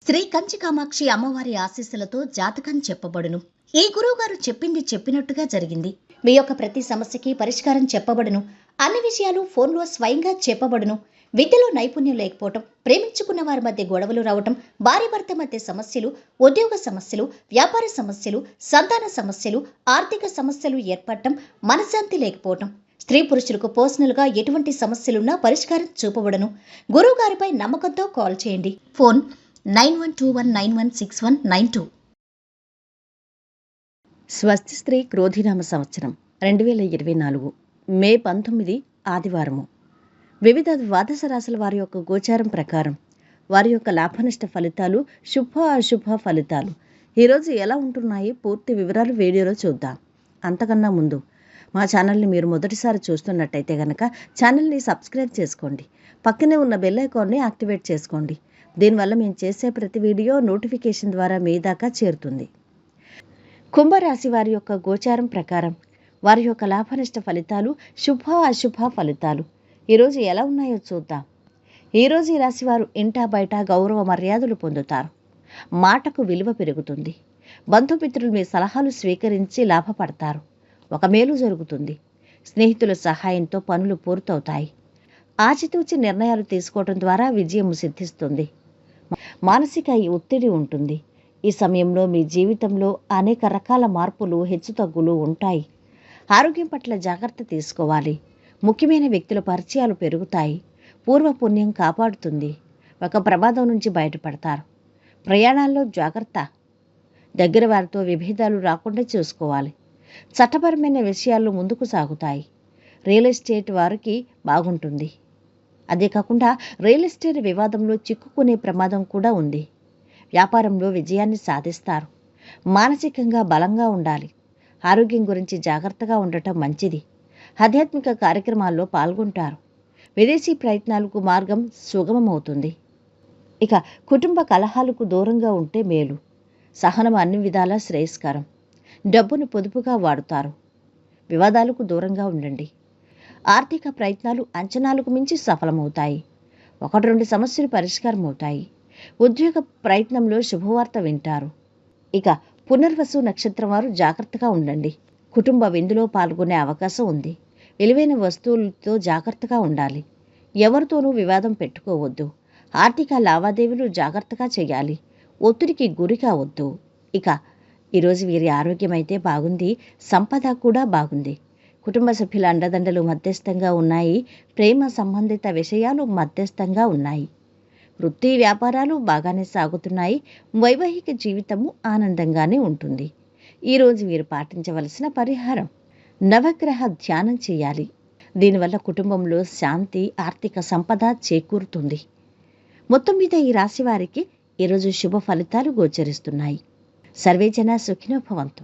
శ్రీ కంచి కామాక్షి అమ్మవారి ఆశీస్సులతో జాతకం చెప్పబడును. ఈ గురువుగారు చెప్పింది చెప్పినట్టుగా జరిగింది. మీ యొక్క ప్రతి సమస్యకి పరిష్కారం చెప్పబడును. అన్ని విషయాలు ఫోన్లో స్వయంగా చెప్పబడును. విద్యలో నైపుణ్యం లేకపోవటం, ప్రేమించుకున్న వారి మధ్య గొడవలు రావటం, భార్య భర్త మధ్య సమస్యలు, ఉద్యోగ సమస్యలు, వ్యాపార సమస్యలు, సంతాన సమస్యలు, ఆర్థిక సమస్యలు ఏర్పడటం, మనశ్శాంతి లేకపోవటం, స్త్రీ పురుషులకు పర్సనల్గా ఎటువంటి సమస్యలున్నా పరిష్కారం చూపబడును. గురువుగారిపై నమ్మకంతో కాల్ చేయండి. ఫోన్ 9121916192. స్వస్తి స్త్రీ క్రోధినామ సంవత్సరం 2024 మే 19 ఆదివారము. వివిధ ద్వాదశ రాశుల వారి యొక్క గోచారం ప్రకారం వారి యొక్క లాభనష్ట ఫలితాలు, శుభ అశుభ ఫలితాలు ఈరోజు ఎలా ఉంటున్నాయి పూర్తి వివరాలు వీడియోలో చూద్దాం. అంతకన్నా ముందు మా ఛానల్ని మీరు మొదటిసారి చూస్తున్నట్టయితే కనుక ఛానల్ని సబ్స్క్రైబ్ చేసుకోండి. పక్కనే ఉన్న బెల్ ఐకాన్ని యాక్టివేట్ చేసుకోండి. దీనివల్ల మేము చేసే ప్రతి వీడియో నోటిఫికేషన్ ద్వారా మీ దాకా చేరుతుంది. కుంభరాశి వారి యొక్క గోచారం ప్రకారం వారి యొక్క లాభనష్ట ఫలితాలు, శుభ అశుభ ఫలితాలు ఈరోజు ఎలా ఉన్నాయో చూద్దాం. ఈరోజు ఈ రాశి వారు ఇంటా బయట గౌరవ మర్యాదలు పొందుతారు. మాటకు విలువ పెరుగుతుంది. బంధుమిత్రులు మీ సలహాలు స్వీకరించి లాభపడతారు. ఒక మేలు జరుగుతుంది. స్నేహితుల సహాయంతో పనులు పూర్తవుతాయి. ఆచితూచి నిర్ణయాలు తీసుకోవడం ద్వారా విజయం సిద్ధిస్తుంది. మానసిక ఒత్తిడి ఉంటుంది. ఈ సమయంలో మీ జీవితంలో అనేక రకాల మార్పులు, హెచ్చుతగ్గులు ఉంటాయి. ఆరోగ్యం పట్ల జాగ్రత్త తీసుకోవాలి. ముఖ్యమైన వ్యక్తుల పరిచయాలు పెరుగుతాయి. పూర్వపుణ్యం కాపాడుతుంది. ఒక ప్రమాదం నుంచి బయటపడతారు. ప్రయాణాల్లో జాగ్రత్త. దగ్గర వారితో విభేదాలు రాకుండా చూసుకోవాలి. చట్టపరమైన విషయాల్లో ముందుకు సాగుతాయి. రియల్ ఎస్టేట్ వారికి బాగుంటుంది. అదే కాకుండా రియల్ ఎస్టేట్ వివాదంలో చిక్కుకునే ప్రమాదం కూడా ఉంది. వ్యాపారంలో విజయాన్ని సాధిస్తారు. మానసికంగా బలంగా ఉండాలి. ఆరోగ్యం గురించి జాగ్రత్తగా ఉండటం మంచిది. ఆధ్యాత్మిక కార్యక్రమాల్లో పాల్గొంటారు. విదేశీ ప్రయత్నాలకు మార్గం సుగమమవుతుంది. ఇక కుటుంబ కలహాలకు దూరంగా ఉంటే మేలు. సహనం అన్ని విధాలా శ్రేయస్కరం. డబ్బును పొదుపుగా వాడుతారు. వివాదాలకు దూరంగా ఉండండి. ఆర్థిక ప్రయత్నాలు అంచనాలకు మించి సఫలమవుతాయి. 1-2 సమస్యలు పరిష్కారం అవుతాయి. ఉద్యోగ ప్రయత్నంలో శుభవార్త వింటారు. ఇక పునర్వసు నక్షత్రం వారు జాగ్రత్తగా ఉండండి. కుటుంబ విందులో పాల్గొనే అవకాశం ఉంది. విలువైన వస్తువులతో జాగ్రత్తగా ఉండాలి. ఎవరితోనూ వివాదం పెట్టుకోవద్దు. ఆర్థిక లావాదేవీలు జాగ్రత్తగా చేయాలి. ఒత్తిడికి గురి కావద్దు. ఇక ఈరోజు వీరి ఆరోగ్యం అయితే బాగుంది. సంపద కూడా బాగుంది. కుటుంబ సభ్యుల అండదండలు మధ్యస్థంగా ఉన్నాయి. ప్రేమ సంబంధిత విషయాలు మధ్యస్థంగా ఉన్నాయి. వృత్తి వ్యాపారాలు బాగానే సాగుతున్నాయి. వైవాహిక జీవితము ఆనందంగానే ఉంటుంది. ఈరోజు వీరు పాటించవలసిన పరిహారం నవగ్రహ ధ్యానం చేయాలి. దీనివల్ల కుటుంబంలో శాంతి, ఆర్థిక సంపద చేకూరుతుంది. మొత్తం మీద ఈ రాశి వారికి ఈరోజు శుభ ఫలితాలు గోచరిస్తున్నాయి. సర్వేజన సుఖినో భవంతు.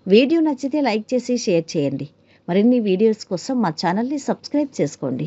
వీడియో నచ్చితే లైక్ చేసి షేర్ చేయండి. మరిన్ని వీడియోస్ కోసం మా ఛానల్ని సబ్స్క్రైబ్ చేసుకోండి.